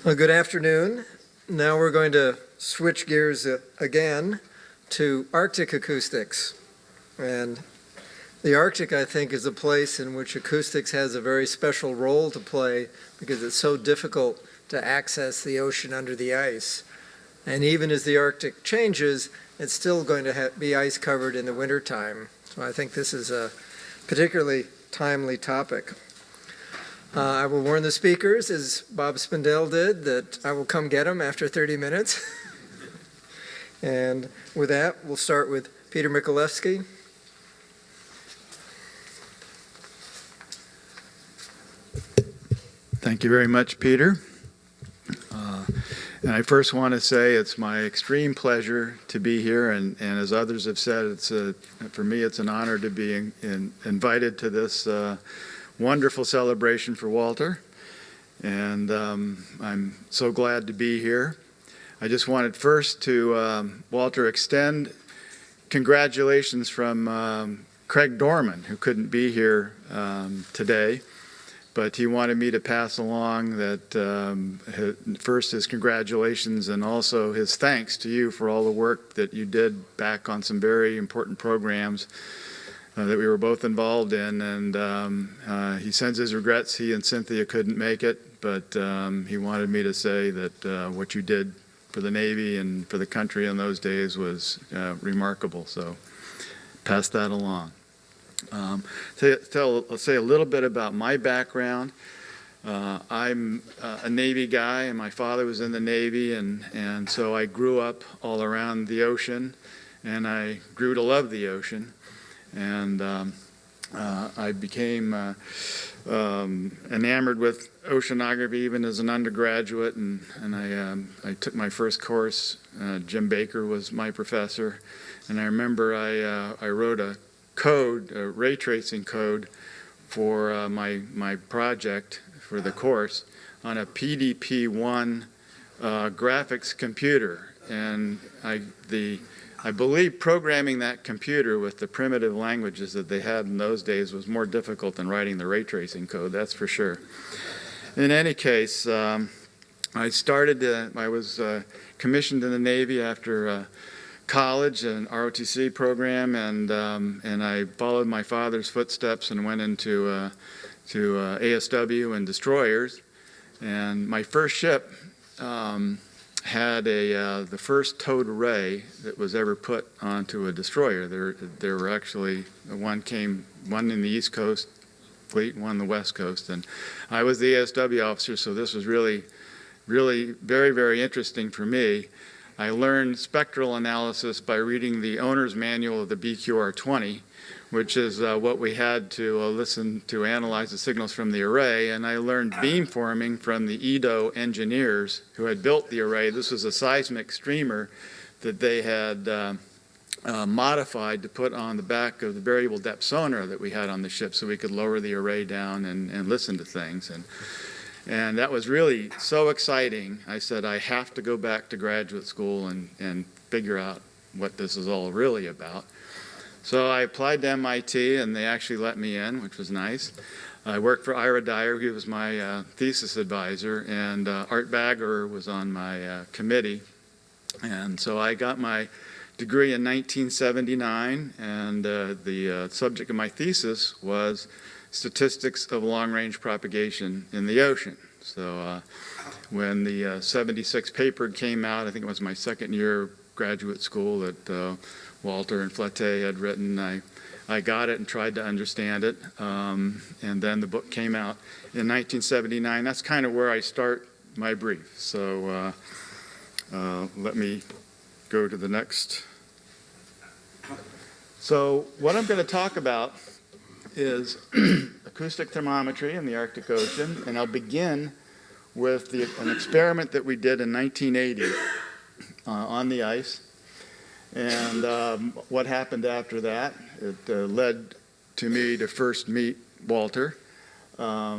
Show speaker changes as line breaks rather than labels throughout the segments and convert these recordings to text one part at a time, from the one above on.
Well, good afternoon. Now we're going to switch gears again to Arctic acoustics. And the Arctic, I think, is a place in which acoustics has a very special role to play because it's so difficult to access the ocean under the ice. And even as the Arctic changes, it's still going to be ice covered in the wintertime. So I think this is a particularly timely topic. I will warn the speakers, as Bob Spindell did, that I will come get them after 30 minutes. And with that, we'll start with Peter Mikhalevsky.
Thank you very much, Peter. And I first want to say it's my extreme pleasure to be here, and as others have said, for me it's an honor to be invited to this wonderful celebration for Walter, and I'm so glad to be here. I just wanted first to, Walter, extend congratulations from Craig Dorman, who couldn't be here today, but he wanted me to pass along that first his congratulations and also his thanks to you for all the work that you did back on some very important programs that we were both involved in, and he sends his regrets. He and Cynthia couldn't make it, but he wanted me to say that what you did for the Navy and for the country in those days was remarkable, so pass that along. I'll say a little bit about my background. I'm a Navy guy, and my father was in the Navy, and so I grew up all around the ocean, and I grew to love the ocean. And I became enamored with oceanography even as an undergraduate, and I took my first course. Jim Baker was my professor, and I remember I wrote a ray tracing code for my project for the course on a PDP-1 graphics computer, and I believe programming that computer with the primitive languages that they had in those days was more difficult than writing the ray tracing code, that's for sure. In any case, I was commissioned in the Navy after college, an ROTC program, and I followed my father's footsteps and went into ASW and destroyers. And my first ship had the first towed array that was ever put onto a destroyer. There were actually one in the East Coast fleet and one in the West Coast, and I was the ASW officer, so this was really very, very interesting for me. I learned spectral analysis by reading the owner's manual of the BQR-20, which is what we had to listen to analyze the signals from the array, and I learned beamforming from the EDO engineers who had built the array. This was a seismic streamer that they had modified to put on the back of the variable depth sonar that we had on the ship so we could lower the array down and listen to things. And that was really so exciting. I said, I have to go back to graduate school and figure out what this is all really about. So I applied to MIT, and they actually let me in, which was nice. I worked for Ira Dyer, who was my thesis advisor, and Art Bagger was on my committee. And so I got my degree in 1979, and the subject of my thesis was statistics of long-range propagation in the ocean. So when the 76 paper came out, I think it was my second year of graduate school that Walter and Flatte had written, I got it and tried to understand it, and then the book came out in 1979. That's kind of where I start my brief. So let me go to the next. So what I'm going to talk about is acoustic thermometry in the Arctic Ocean, and I'll begin with an experiment that we did in 1980 on the ice. And what happened after that, it led to me to first meet Walter. I'll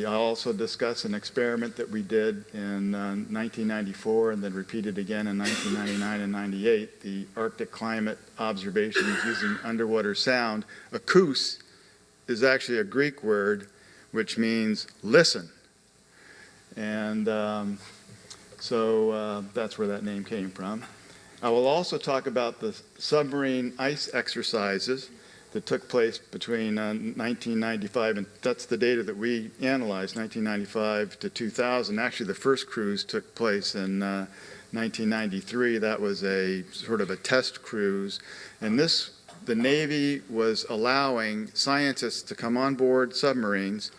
also discuss an experiment that we did in 1994 and then repeated again in 1999 and 98, the Arctic climate observations using underwater sound. Akous is actually a Greek word which means listen. And so that's where that name came from. I will also talk about the submarine ice exercises that took place between 1995, and that's the data that we analyzed, 1995 to 2000. Actually, the first cruise took place in 1993. That was a sort of a test cruise. And the Navy was allowing scientists to come on board submarines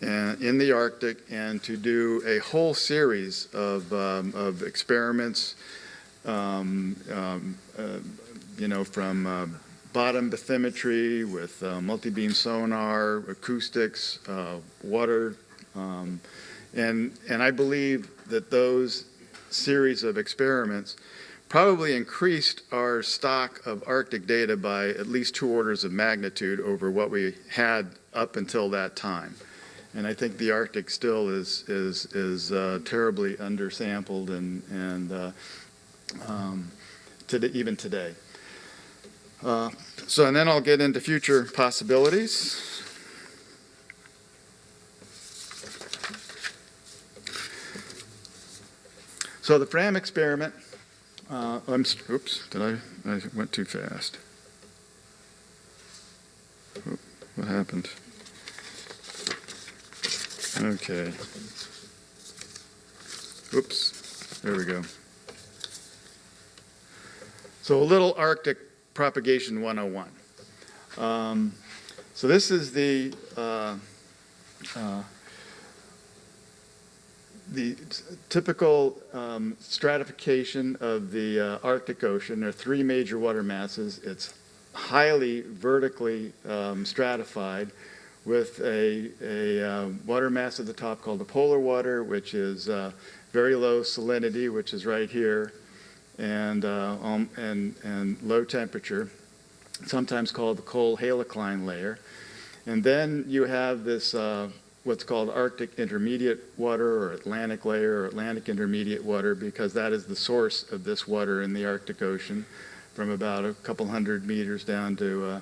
in the Arctic and to do a whole series of experiments, from bottom bathymetry with multi-beam sonar, acoustics, water, and I believe that those series of experiments probably increased our stock of Arctic data by at least 2 orders of magnitude over what we had up until that time. And I think the Arctic still is terribly undersampled and even today. And then I'll get into future possibilities. So the Fram experiment. Oops! I went too fast. What happened? Okay. Oops. There we go. So a little Arctic Propagation 101. So this is the typical stratification of the Arctic Ocean. There are 3 major water masses. It's highly vertically stratified with a water mass at the top called the polar water, which is very low salinity, which is right here, and low temperature, sometimes called the cold halocline layer. And then you have this what's called Arctic intermediate water or Atlantic layer or Atlantic intermediate water, because that is the source of this water in the Arctic Ocean, from about a couple hundred meters down to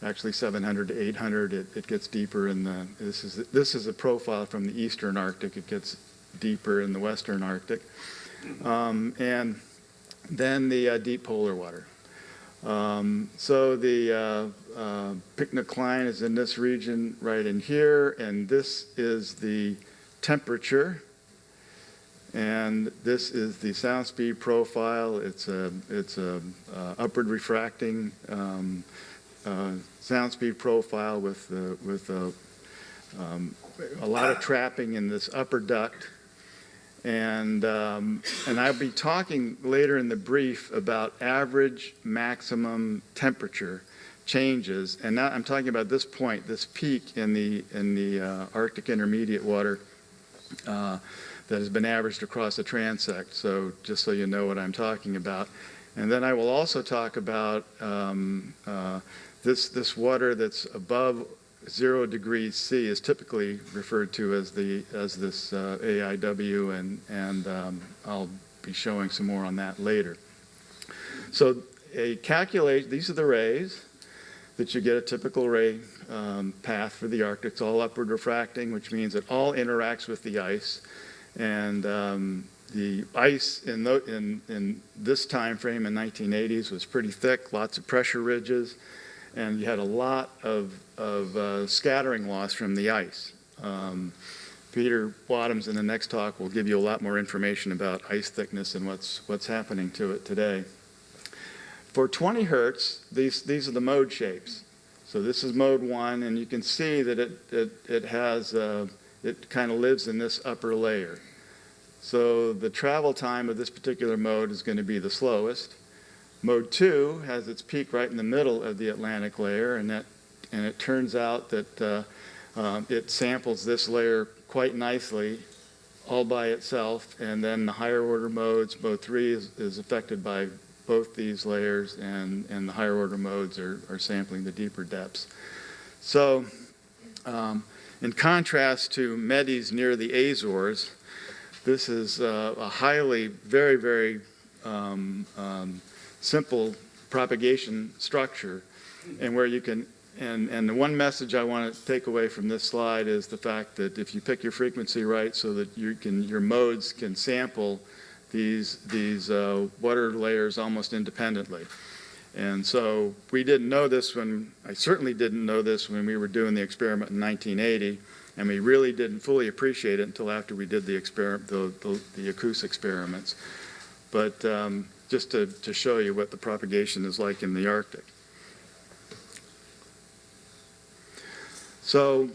actually 700 to 800. It gets deeper in the, this is a profile from the eastern Arctic. It gets deeper in the western Arctic. And then the deep polar water. So the Picnic line is in this region right in here, and this is the temperature, and this is the sound speed profile. It's a upward refracting sound speed profile with a lot of trapping in this upper duct. And I'll be talking later in the brief about average maximum temperature changes. And now I'm talking about this point, this peak in the Arctic intermediate water that has been averaged across the transect. So just so you know what I'm talking about. And then I will also talk about this water that's above 0 degrees C is typically referred to as this AIW, and I'll be showing some more on that later. So these are the rays that you get, a typical ray path for the Arctic. It's all upward refracting, which means it all interacts with the ice. And the ice in this time frame in 1980s was pretty thick, lots of pressure ridges, and you had a lot of scattering loss from the ice. Peter Wadhams in the next talk will give you a lot more information about ice thickness and what's happening to it today. For 20 hertz, these are the mode shapes. So this is mode 1, and you can see that it kind of lives in this upper layer. So the travel time of this particular mode is going to be the slowest. Mode 2 has its peak right in the middle of the Atlantic layer, and it turns out that it samples this layer quite nicely all by itself, and then the higher order modes, mode 3 is affected by both these layers, and the higher order modes are sampling the deeper depths. So in contrast to Medes near the Azores, this is a highly, very, very simple propagation structure, and where you can And the one message I want to take away from this slide is the fact that if you pick your frequency right so that your modes can sample these water layers almost independently. And so we didn't know this I certainly didn't know this when we were doing the experiment in 1980, and we really didn't fully appreciate it until after we did the acoustic experiments. But just to show you what the propagation is like in the Arctic. So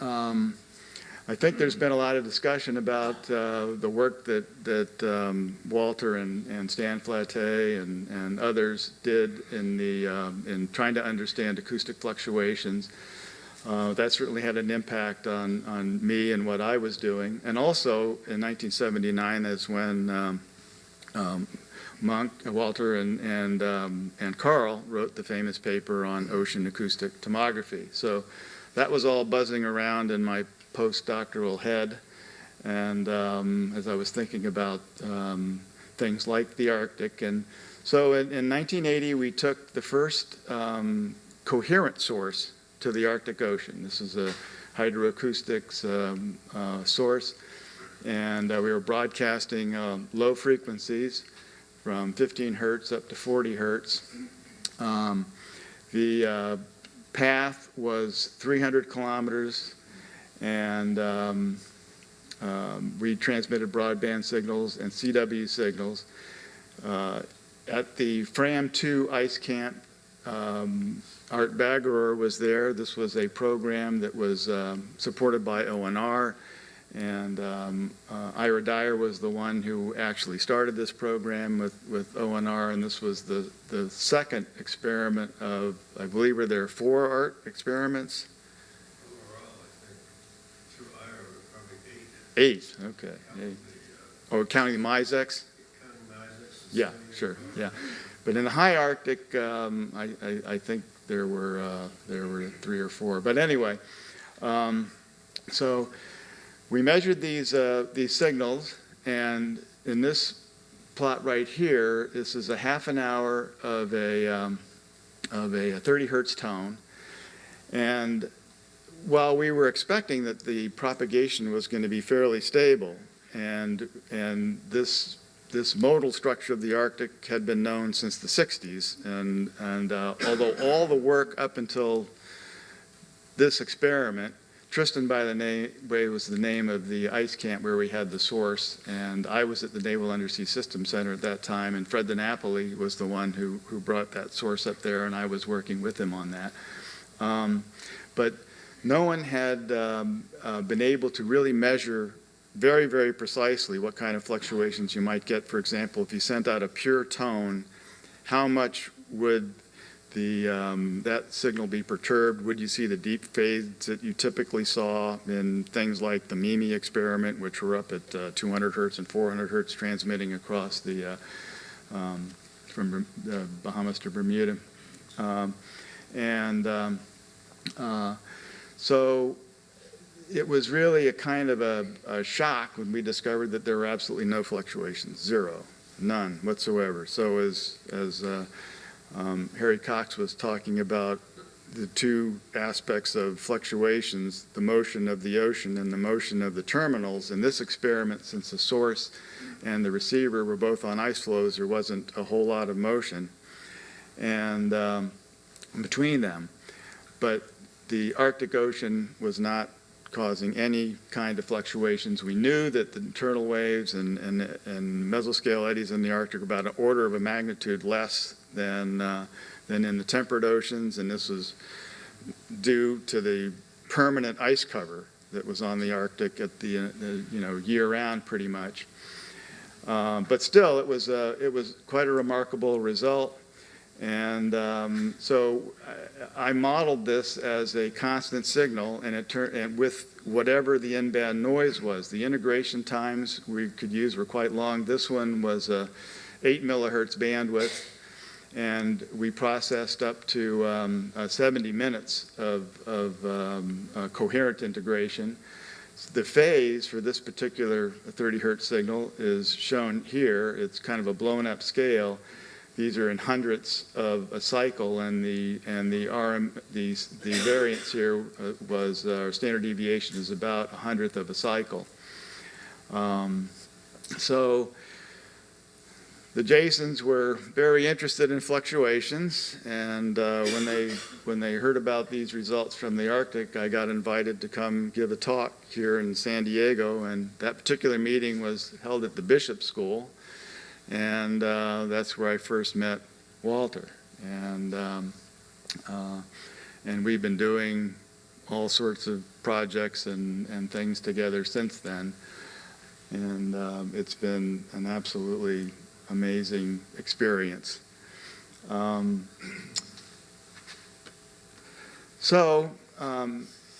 I think there's been a lot of discussion about the work that Walter and Stan Flatte and others did in trying to understand acoustic fluctuations. That certainly had an impact on me and what I was doing. And also in 1979, that's when Walter and Carl wrote the famous paper on ocean acoustic tomography. So that was all buzzing around in my postdoctoral head, and as I was thinking about things like the Arctic. And so in 1980, we took the first coherent source to the Arctic Ocean. This is a hydroacoustics source, and we were broadcasting low frequencies from 15 hertz up to 40 hertz. The path was 300 kilometers, and we transmitted broadband signals and CW signals. At the Fram 2 ice camp, Art Bagarer was there. This was a program that was supported by ONR, and Ira Dyer was the one who actually started this program with ONR, and this was the second experiment of, I believe, were there 4 Art experiments? Overall, I think, through Ira, probably 8. 8, okay. 8. Oh, counting the MISEX? Counting MISEX. Yeah, sure, yeah. But in the high Arctic, I think there were 3 or 4. But anyway, so we measured these signals, and in this plot right here, this is a half an hour of a 30 hertz tone. And while we were expecting that the propagation was going to be fairly stable, and this modal structure of the Arctic had been known since the 60s, and although all the work up until this experiment, Tristan by the way was the name of the ice camp where we had the source, and I was at the Naval Undersea Systems Center at that time, and Fred DiNapoli was the one who brought that source up there, and I was working with him on that. But no one had been able to really measure very, very precisely what kind of fluctuations you might get. For example, if you sent out a pure tone, how much would that signal be perturbed? Would you see the deep fades that you typically saw in things like the Mimi experiment, which were up at 200 hertz and 400 hertz transmitting across from the Bahamas to Bermuda? So it was really a kind of a shock when we discovered that there were absolutely no fluctuations, 0, none whatsoever. So as Harry Cox was talking about the 2 aspects of fluctuations, the motion of the ocean and the motion of the terminals. In this experiment, since the source and the receiver were both on ice floes, there wasn't a whole lot of motion and between them. But the Arctic Ocean was not causing any kind of fluctuations. We knew that the internal waves and mesoscale eddies in the Arctic were about an order of a magnitude less than in the temperate oceans, and this was due to the permanent ice cover that was on the Arctic at the year-round pretty much. But still, it was quite a remarkable result. And so I modeled this as a constant signal, and with whatever the in-band noise was. The integration times we could use were quite long. This one was 8 millihertz bandwidth, and we processed up to 70 minutes of coherent integration. The phase for this particular 30 hertz signal is shown here. It's kind of a blown up scale. these are in hundredths of a cycle, and the variance here was our standard deviation is about 100th of a cycle. So the Jasons were very interested in fluctuations, and when they heard about these results from the Arctic, I got invited to come give a talk here in San Diego, and that particular meeting was held at the Bishop School, and that's where I first met Walter, and we've been doing all sorts of projects and things together since then, and it's been an absolutely amazing experience.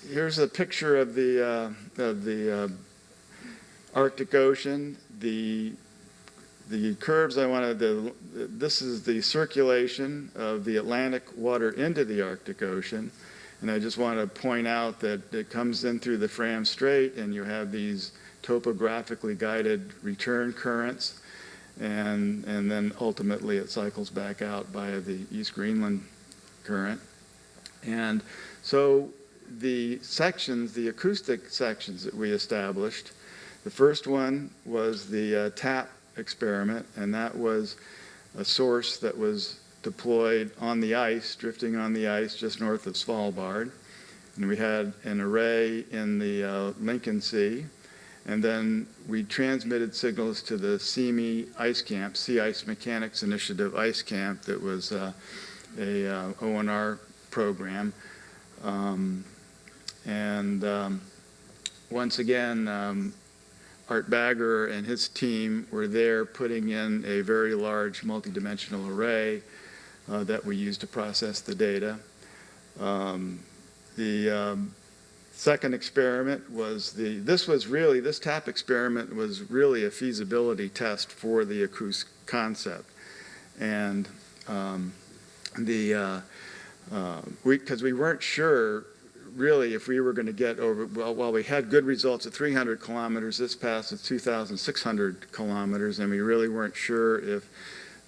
Here's a picture of the Arctic Ocean. The curves I wanted to, this is the circulation of the Atlantic water into the Arctic Ocean. And I just want to point out that it comes in through the Fram Strait, and you have these topographically guided return currents. And then ultimately it cycles back out via the East Greenland current. And so the sections, the acoustic sections that we established, the first one was the TAP experiment, and that was a source that was deployed on the ice, drifting on the ice just north of Svalbard. And we had an array in the Lincoln Sea. And then we transmitted signals to the SEME ice camp, Sea Ice Mechanics Initiative ice camp, that was a ONR program. Once again, Art Bagger and his team were there putting in a very large multidimensional array that we used to process the data. Second experiment was this TAP experiment was really a feasibility test for the Acoustic concept. And because we weren't sure really if we were going to get over, while we had good results at 300 kilometers, this passed at 2,600 kilometers, and we really weren't sure if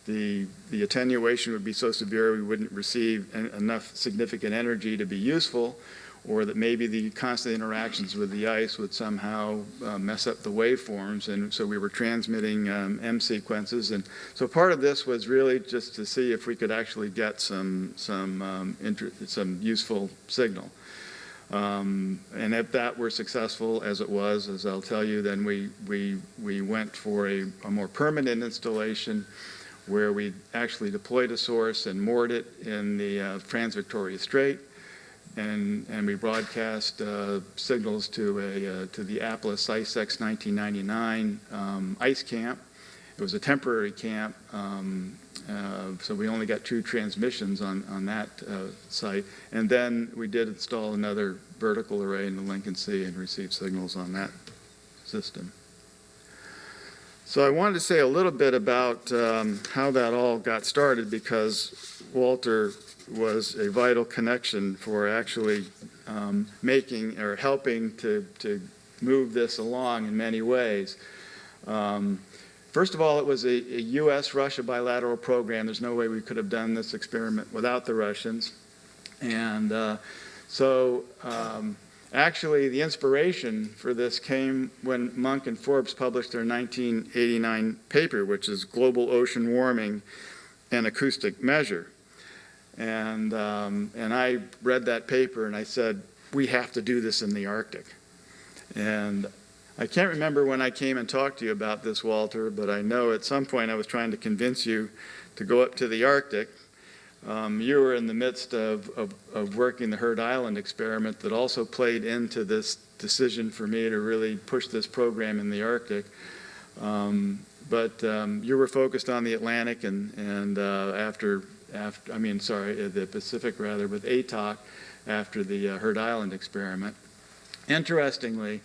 the attenuation would be so severe we wouldn't receive enough significant energy to be useful, or that maybe the constant interactions with the ice would somehow mess up the waveforms. And so we were transmitting M sequences. And so part of this was really just to see if we could actually get some useful signal. And if that were successful, as it was, as I'll tell you, then we went for a more permanent installation where we actually deployed a source and moored it in the Trans-Victoria Strait. And we broadcast signals to the Atlas ICEX 1999 ice camp. It was a temporary camp, so we only got 2 transmissions on that site. And then we did install another vertical array in the Lincoln Sea and received signals on that system. So I wanted to say a little bit about how that all got started, because Walter was a vital connection for actually making or helping to move this along in many ways. First of all, it was a U.S.-Russia bilateral program. There's no way we could have done this experiment without the Russians. And actually, the inspiration for this came when Munk and Forbes published their 1989 paper, which is Global Ocean Warming and Acoustic Measure. And I read that paper and I said, we have to do this in the Arctic. And I can't remember when I came and talked to you about this, Walter, but I know at some point I was trying to convince you to go up to the Arctic. You were in the midst of working the Heard Island experiment that also played into this decision for me to really push this program in the Arctic. But you were focused on the Atlantic and the Pacific rather, with ATOC after the Heard Island experiment. Interestingly,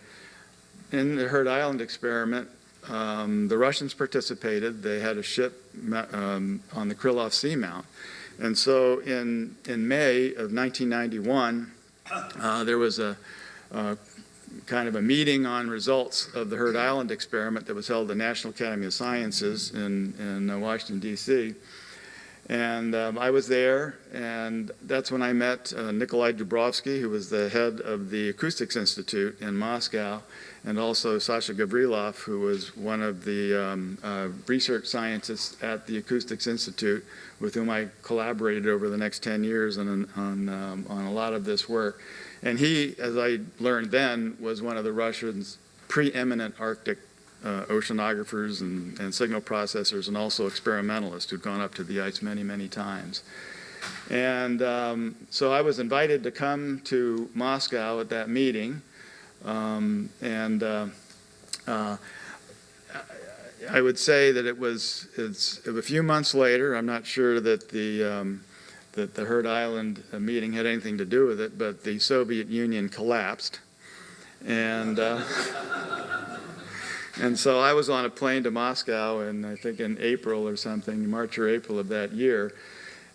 in the Heard Island experiment, the Russians participated. They had a ship on the Krylov Seamount. And so in May of 1991, there was a kind of a meeting on results of the Heard Island experiment that was held at the National Academy of Sciences in Washington, D.C. And I was there, and that's when I met Nikolai Dubrovsky, who was the head of the Acoustics Institute in Moscow, and also Sasha Gavrilov, who was one of the research scientists at the Acoustics Institute, with whom I collaborated over the next 10 years on a lot of this work. And he, as I learned then, was one of the Russians' preeminent Arctic oceanographers and signal processors, and also experimentalists who'd gone up to the ice many, many times. And so I was invited to come to Moscow at that meeting. I would say that it's a few months later. I'm not sure that the Heard Island meeting had anything to do with it, but the Soviet Union collapsed. And so I was on a plane to Moscow, and I think in April or something, March or April of that year.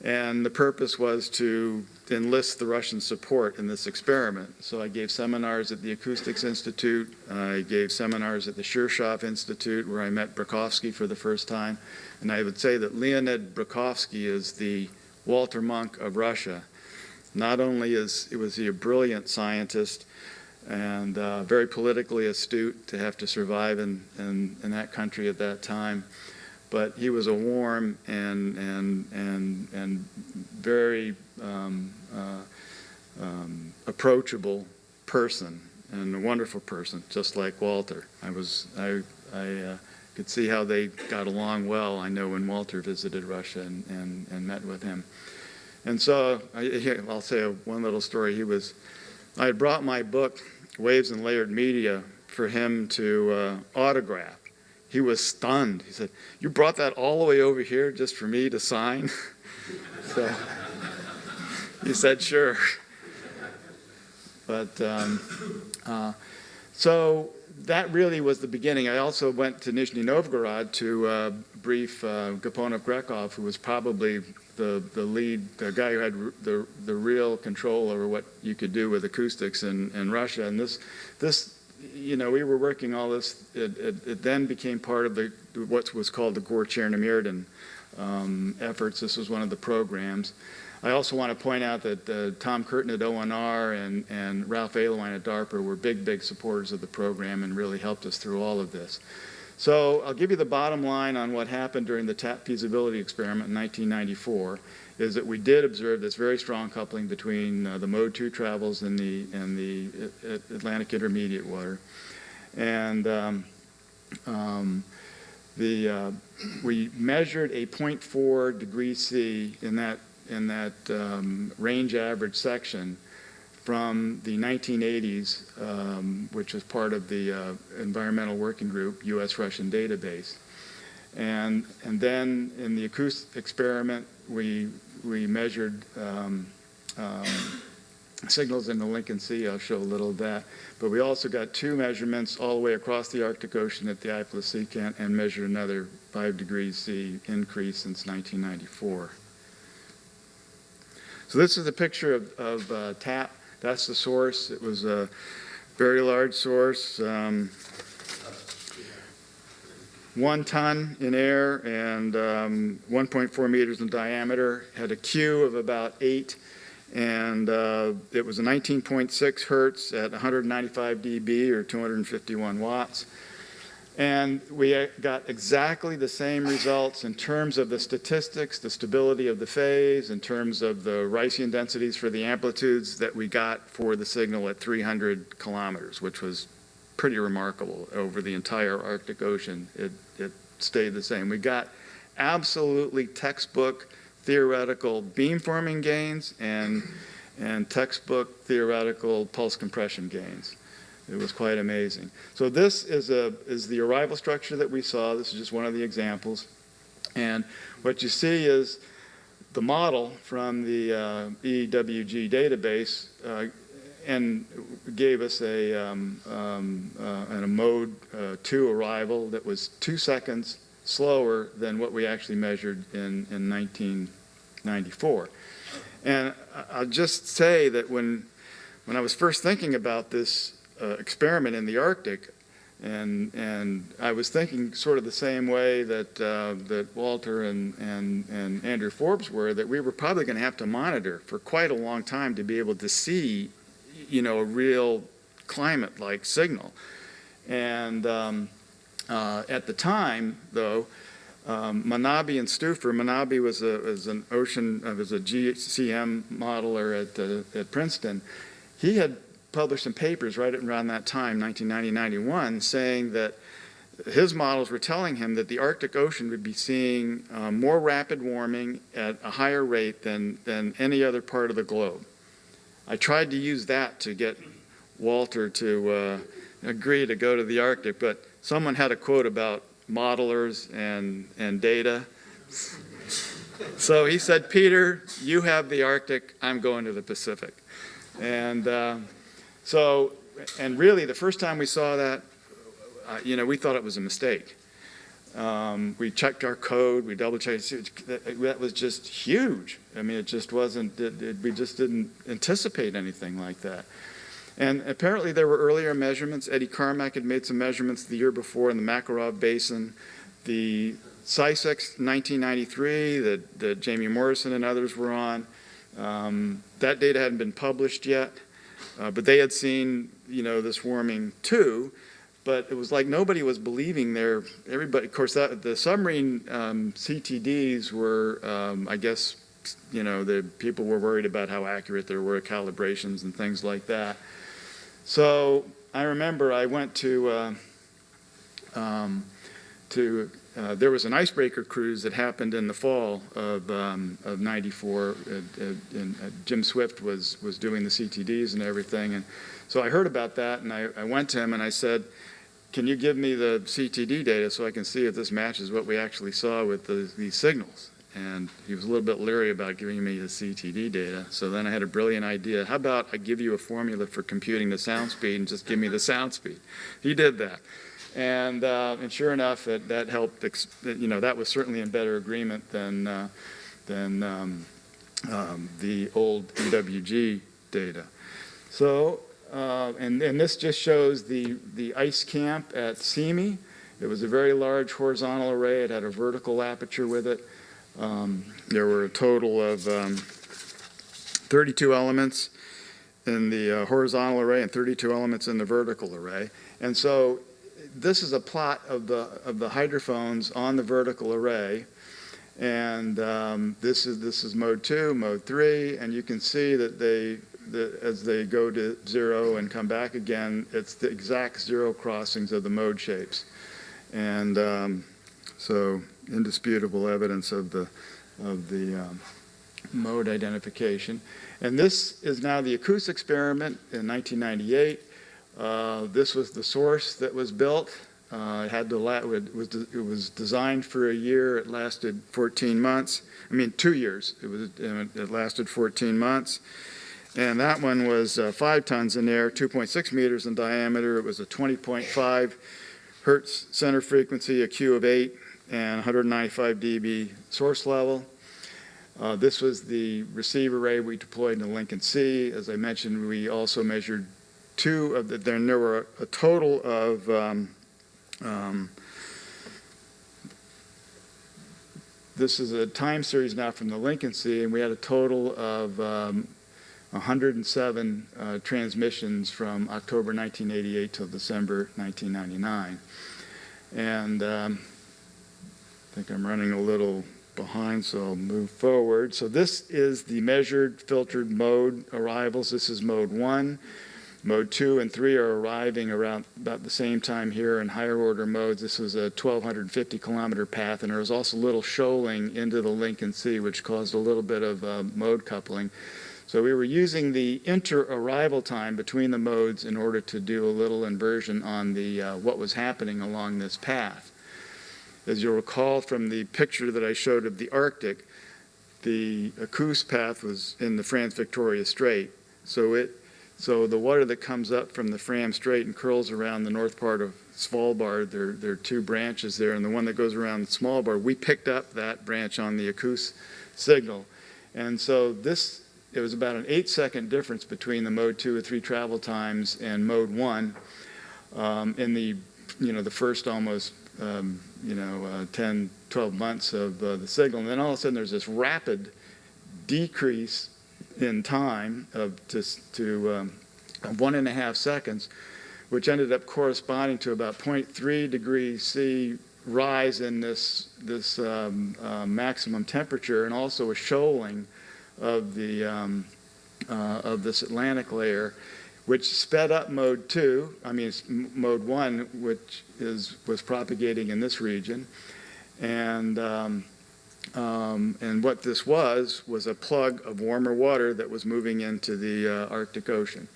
And the purpose was to enlist the Russian support in this experiment. So I gave seminars at the Acoustics Institute. I gave seminars at the Shirshov Institute, where I met Braikovsky for the first time. And I would say that Leonid Braikovsky is the Walter Munk of Russia. Not only was he a brilliant scientist, and very politically astute to have to survive in that country at that time, but he was a warm and very approachable person, and a wonderful person, just like Walter. I could see how they got along well, I know, when Walter visited Russia and met with him. And so I'll say one little story. I had brought my book, Waves and Layered Media, for him to autograph. He was stunned. He said, "You brought that all the way over here just for me to sign?" So he said, "Sure." But so that really was the beginning. I also went to Nizhny Novgorod to brief Gaponov-Grekov, who was probably the the guy who had the real control over what you could do with acoustics in Russia. And this, we were working all this. It then became part of what was called the Gore-Chernomyrdin efforts. This was one of the programs. I also want to point out that Tom Curtin at ONR and Ralph Alewine at DARPA were big supporters of the program and really helped us through all of this. So I'll give you the bottom line on what happened during the TAP feasibility experiment in 1994, is that we did observe this very strong coupling between the Mode 2 travels and the Atlantic intermediate water. And we measured a 0.4 degrees C in that range average section from the 1980s, which was part of the Environmental Working Group U.S.-Russian database. And then in the acoustic experiment, we measured signals in the Lincoln Sea. I'll show a little of that. But we also got 2 measurements all the way across the Arctic Ocean at the I+ secant, and measured another 5 degrees C increase since 1994. So this is a picture of TAP. That's the source. It was a very large source, 1 ton in air and 1.4 meters in diameter. Had a Q of about 8, and it was a 19.6 hertz at 195 dB or 251 watts. And we got exactly the same results in terms of the statistics, the stability of the phase, in terms of the Ricean densities for the amplitudes that we got for the signal at 300 kilometers, which was pretty remarkable over the entire Arctic Ocean. It stayed the same. We got absolutely textbook theoretical beamforming gains and textbook theoretical pulse compression gains. It was quite amazing. So this is the arrival structure that we saw. This is just one of the examples. And what you see is the model from the EWG database and gave us a mode 2 arrival that was 2 seconds slower than what we actually measured in 1994. And I'll just say that when I was first thinking about this experiment in the Arctic, And I was thinking sort of the same way that that Walter and Andrew Forbes were, that we were probably going to have to monitor for quite a long time to be able to see, you know, a real climate-like signal. And at the time, though, Manabe and Stufer. Manabe was a GCM modeler at Princeton. He had published some papers right around that time, 1990-91, saying that his models were telling him that the Arctic Ocean would be seeing more rapid warming at a higher rate than any other part of the globe. I tried to use that to get Walter to agree to go to the Arctic, but someone had a quote about modelers and data. So he said, Peter, you have the Arctic, I'm going to the Pacific. And and really the first time we saw that, you know, we thought it was a mistake. We checked our code, we double checked, that was just huge. I mean, it just wasn't, we just didn't anticipate anything like that. And apparently there were earlier measurements. Eddie Carmack had made some measurements the year before in the Makarov Basin. The CISEX 1993 that Jamie Morrison and others were on, that data hadn't been published yet, but they had seen, you know, this warming too. But it was like nobody was believing there. Everybody, of course, the submarine CTDs were, I guess, you know, the people were worried about how accurate there were calibrations and things like that. So I remember I went to there was an icebreaker cruise that happened in the fall of '94, and Jim Swift was doing the CTDs and everything, and so I heard about that, and I went to him and I said, can you give me the CTD data so I can see if this matches what we actually saw with these signals? And he was a little bit leery about giving me the CTD data. So then I had a brilliant idea. How about I give you a formula for computing the sound speed and just give me the sound speed? He did that. And sure enough, that helped, you know, that was certainly in better agreement than the old EWG data. So, and this just shows the ice camp at Simi. It was a very large horizontal array. It had a vertical aperture with it. There were a total of 32 elements in the horizontal array and 32 elements in the vertical array. And so this is a plot of the hydrophones on the vertical array. And this is mode 2, mode 3, and you can see that as they go to 0 and come back again, it's the exact 0 crossings of the mode shapes. And so indisputable evidence of the mode identification. And this is now the Acoustics experiment in 1998. This was the source that was built. It was designed for a year. It lasted 14 months. I mean, 2 years. It lasted 14 months. And that one was 5 tons in air, 2.6 meters in diameter. It was a 20.5 hertz center frequency, a Q of 8, and 195 dB source level. This was the receiver array we deployed in the Lincoln Sea. As I mentioned, we also measured 2 of there were a total of this is a time series now from the Lincoln Sea, and we had a total of 107 transmissions from October 1988 till December 1999. And I think I'm running a little behind, so I'll move forward. So this is the measured filtered mode arrivals. This is mode 1. Mode 2 and 3 are arriving around about the same time here in higher order modes. This was a 1,250 kilometer path, and there was also little shoaling into the Lincoln Sea, which caused a little bit of mode coupling. So we were using the inter-arrival time between the modes in order to do a little inversion on the what was happening along this path. As you'll recall from the picture that I showed of the Arctic, the Acoustic path was in the Franz Victoria Strait. So the water that comes up from the Fram Strait and curls around the north part of Svalbard, there are 2 branches there, and the one that goes around Svalbard, we picked up that branch on the Acoustic signal. And so it was about an 8-second difference between the mode 2 or 3 travel times and mode 1. In the the first almost 10, 12 months of the signal, and then all of a sudden there's this rapid decrease in time of just to 1.5 seconds, which ended up corresponding to about 0.3 degrees C rise in this maximum temperature, and also a shoaling of this Atlantic layer, which sped up mode 2. I mean, it's mode 1, which was propagating in this region, and what this was a plug of warmer water that was moving into the Arctic Ocean.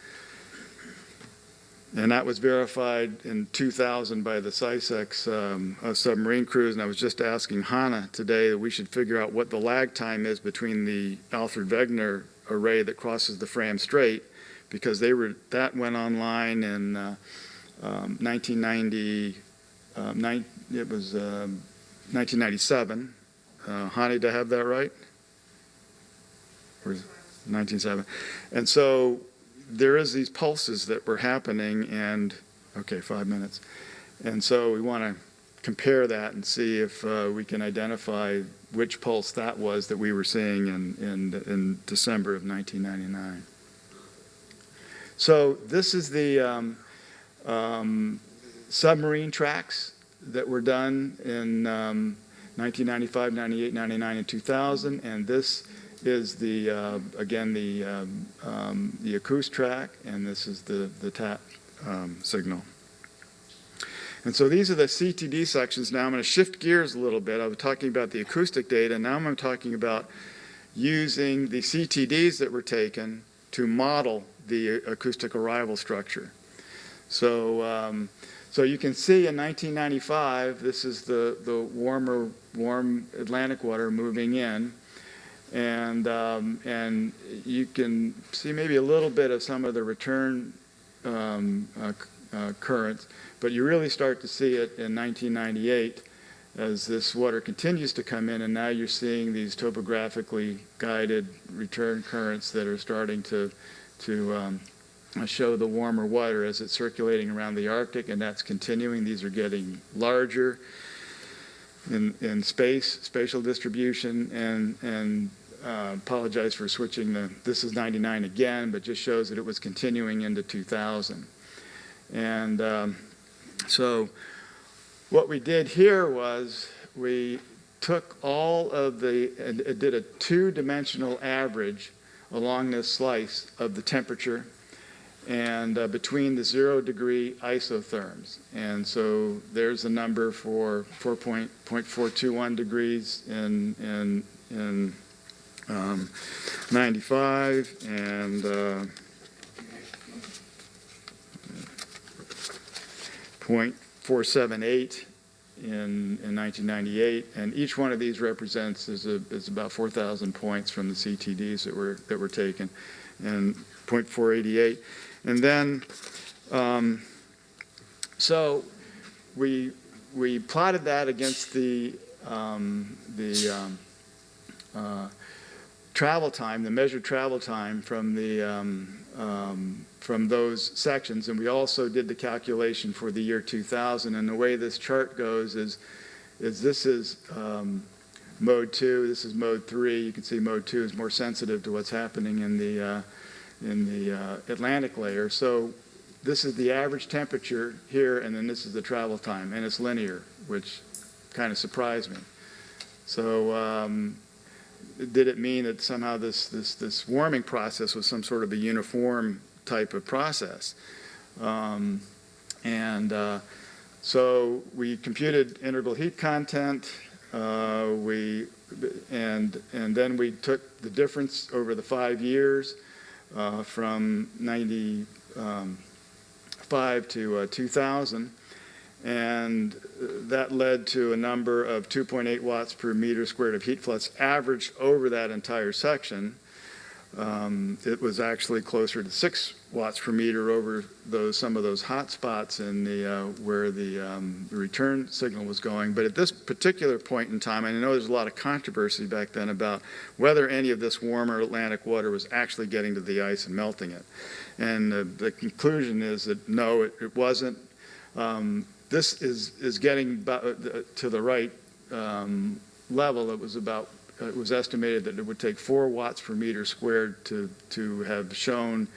And that was verified in 2000 by the CISEX submarine crews. And I was just asking Hannah today that we should figure out what the lag time is between the Alfred Wegener array that crosses the Fram Strait, because that went online in 1990. It was 1997. Hannah, do I have that right? Or 1907? And so there is these pulses that were happening, and okay, 5 minutes. And so we want to compare that and see if we can identify which pulse that was that we were seeing in December of 1999. So this is the submarine tracks that were done in 1995, 98, 99, and 2000, and this is again the Acoustic track, and this is the tap signal. And so these are the CTD sections. Now I'm going to shift gears a little bit. I was talking about the acoustic data. Now I'm talking about using the CTDs that were taken to model the acoustic arrival structure. So so you can see in 1995, this is the warm Atlantic water moving in. And you can see maybe a little bit of some of the return currents, but you really start to see it in 1998 as this water continues to come in, and now you're seeing these topographically guided return currents that are starting to show the warmer water as it's circulating around the Arctic, and that's continuing. These are getting larger in spatial distribution, and apologize for switching this is 99 again, but just shows that it was continuing into 2000. And so what we did here was we took all of and did a two-dimensional average along this slice of the temperature and between the 0-degree isotherms. And so there's a number for 4.421 degrees in 95 and 0.478 in 1998, and each one of these represents is about 4,000 points from the CTDs that were taken, and 0.488. And then, so we plotted that against the travel time, the measured travel time from those sections, and we also did the calculation for the year 2000. And the way this chart goes is this is mode 2, this is mode 3. You can see mode 2 is more sensitive to what's happening in the Atlantic layer. So this is the average temperature here, and then this is the travel time, and it's linear, which kind of surprised me. So did it mean that somehow this warming process was some sort of a uniform type of process? So we computed integral heat content. And then we took the difference over the 5 years from 95 to 2000, and that led to a number of 2.8 watts per meter squared of heat flux averaged over that entire section. It was actually closer to 6 watts per meter over some of those hot spots in where the return signal was going. But at this particular point in time, I know there's a lot of controversy back then about whether any of this warmer Atlantic water was actually getting to the ice and melting it. And the conclusion is that no, it wasn't. this is getting to the right level. It was estimated that it would take 4 watts per meter squared to have shown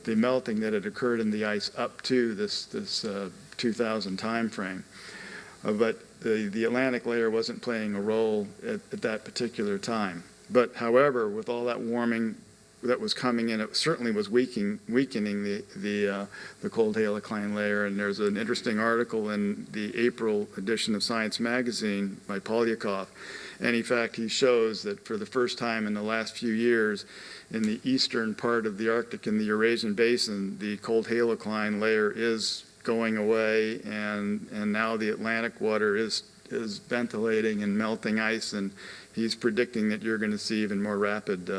the melting that had occurred in the ice up to this 2000 time frame. But the Atlantic layer wasn't playing a role at that particular time. But however, with all that warming that was coming in, it certainly was weakening the cold halocline layer. And there's an interesting article in the April edition of Science magazine by Polyakov. And in fact, he shows that for the first time in the last few years, in the eastern part of the Arctic, in the Eurasian basin, the cold halocline layer is going away, and now the Atlantic water is ventilating and melting ice, and he's predicting that you're going to see even more rapid,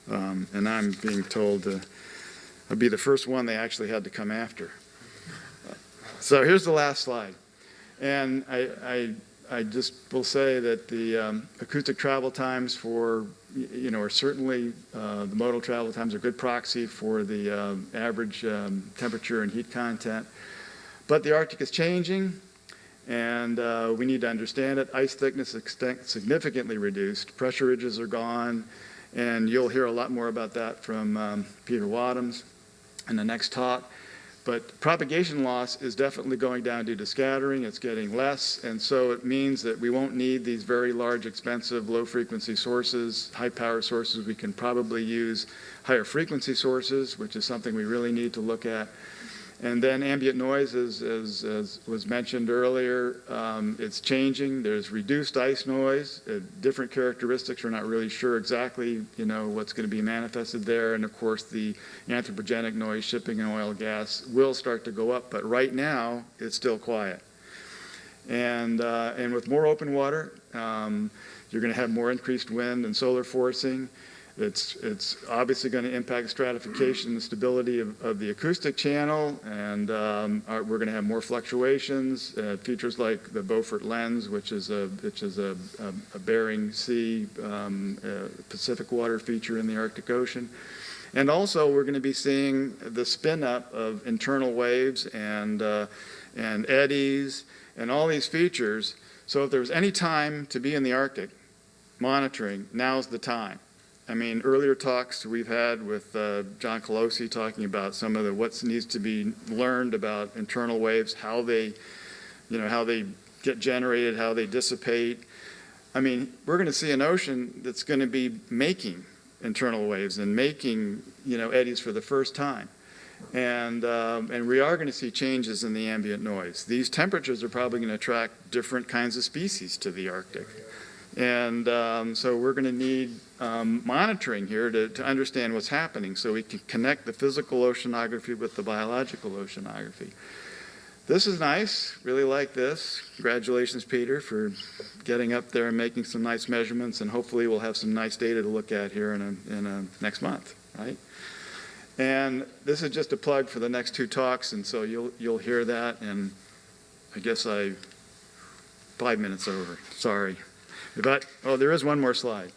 and I'm being told I'll be the first one they actually had to come after. So here's the last slide. And I just will say that the acoustic travel times are certainly, the modal travel times are a good proxy for the average temperature and heat content. But the Arctic is changing, and we need to understand it. Ice thickness is significantly reduced. Pressure ridges are gone, and you'll hear a lot more about that from Peter Wadhams in the next talk. But propagation loss is definitely going down due to scattering. It's getting less, and so it means that we won't need these very large, expensive, low-frequency sources, high-power sources. We can probably use higher frequency sources, which is something we really need to look at. And then ambient noise, as was mentioned earlier, it's changing. There's reduced ice noise, different characteristics. We're not really sure exactly, what's going to be manifested there. And of course, the anthropogenic noise, shipping and oil, gas, will start to go up. But right now, it's still quiet. And with more open water, you're going to have more increased wind and solar forcing. It's obviously going to impact stratification and stability of the acoustic channel, and we're going to have more fluctuations. Features like the Beaufort lens, which is a Bering Sea Pacific water feature in the Arctic Ocean. And also, we're going to be seeing the spin up of internal waves and eddies and all these features. So if there was any time to be in the Arctic monitoring, now's the time. I mean, earlier talks we've had with John Mccluskey talking about some of what needs to be learned about internal waves, how they get generated, how they dissipate. I mean, we're going to see an ocean that's going to be making internal waves and making, eddies for the first time. And we are going to see changes in the ambient noise. These temperatures are probably going to attract different kinds of species to the Arctic. And so we're going to need monitoring here to understand what's happening so we can connect the physical oceanography with the biological oceanography. This is nice. Really like this. Congratulations, Peter, for getting up there and making some nice measurements, and hopefully we'll have some nice data to look at here in next month, right? And this is just a plug for the next 2 talks, and so you'll hear that, and I guess 5 minutes over. Sorry. But, there is one more slide.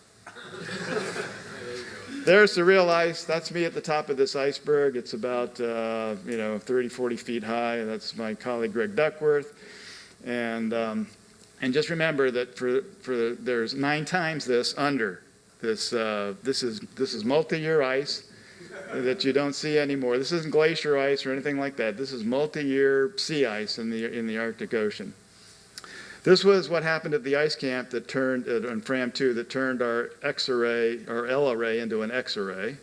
There's the real ice. That's me at the top of this iceberg. It's about, 30, 40 feet high. That's my colleague, Greg Duckworth. And just remember that there's 9 times this under. This is multi-year ice that you don't see anymore. This isn't glacier ice or anything like that. This is multi-year sea ice in the Arctic Ocean. This was what happened at the ice camp that turned, on Fram 2, that turned our X-array, or L array, into an X-array.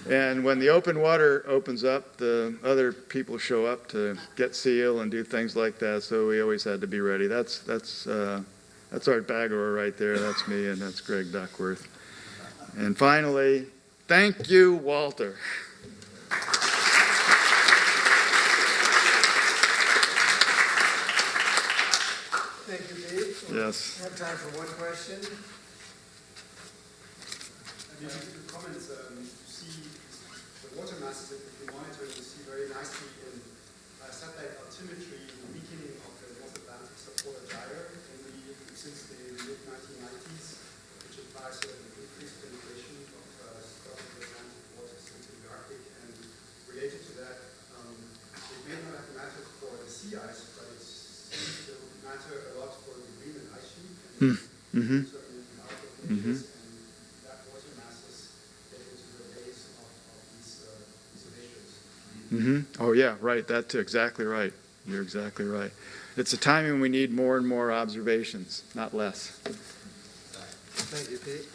And when the open water opens up, the other people show up to get seal and do things like that, so we always had to be ready. That's Art Bagor right there, that's me, and that's Greg Duckworth. And finally, thank you, Walter.
Thank you, Dave.
Yes.
We have time for one question.
Maybe two comments. You see the water masses that we monitor, you see very nicely in satellite altimetry the weakening of the North Atlantic subpolar gyre since the mid-1990s, which implies an increased penetration of stuff in the Atlantic waters into the Arctic. And related to that, it may not have mattered for the sea ice, but it's
Mm-hmm.
certain output
Mm-hmm.
images, and that water masses get into the base of these emissions.
Mm-hmm. Oh, yeah, right. That's exactly right. You're exactly right. It's a time when we need more and more observations, not less.
Thank you, Pete.